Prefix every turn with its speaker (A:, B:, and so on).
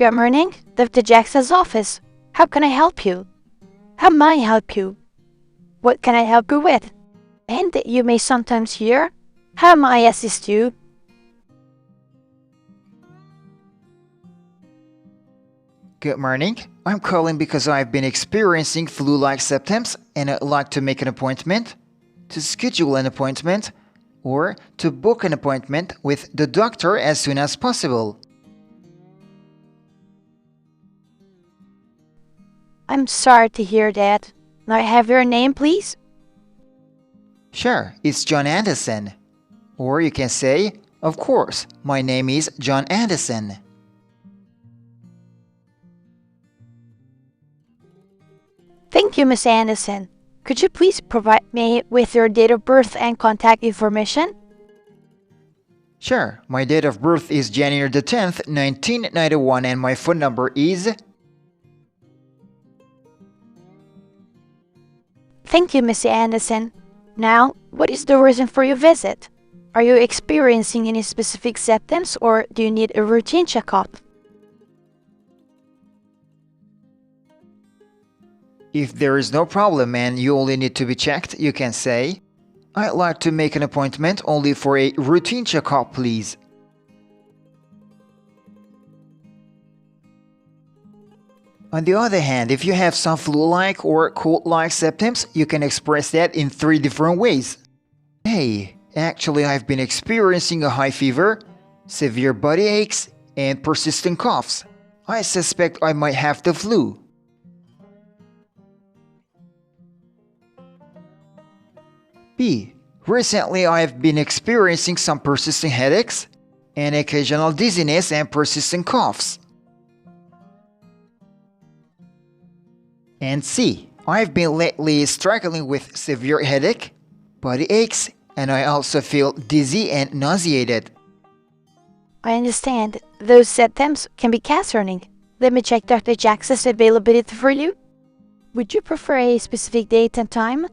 A: Good morning, Dr. Jackson's office. How can I help you? How may I help you? What can I help you with? And you may sometimes hear, how may I assist you?
B: Good morning. I'm calling because I've been experiencing flu-like symptoms and I'd like to make an appointment, to schedule an appointment, or to book an appointment with the doctor as soon as possible.
A: I'm sorry to hear that. May I have your name, please?
B: Sure, it's John Anderson. Or you can say, of course, my name is John Anderson.
A: Thank you, Miss Anderson. Could you please provide me with your date of birth and contact information?
B: Sure, my date of birth is January the 10th, 1991 and my phone number is...
A: Thank you, Miss Anderson. Now, what is the reason for your visit? Are you experiencing any specific symptoms or do you need a routine checkup?
B: If there is no problem and you only need to be checked, you can say, I'd like to make an appointment only for a routine checkup, please. On the other hand, if you have some flu-like or cold-like symptoms, you can express that in 3 different ways. Hey, actually I've been experiencing a high fever, severe body aches, and persistent coughs. I suspect I might have the flu. B. Recently I've been experiencing some persistent headaches, and occasional dizziness and persistent coughs. And C. I've been lately struggling with severe headache, body aches, and I also feel dizzy and nauseated.
A: I understand. Those symptoms can be concerning. Let me check Dr. Jackson's availability for you. Would you prefer a specific date and time?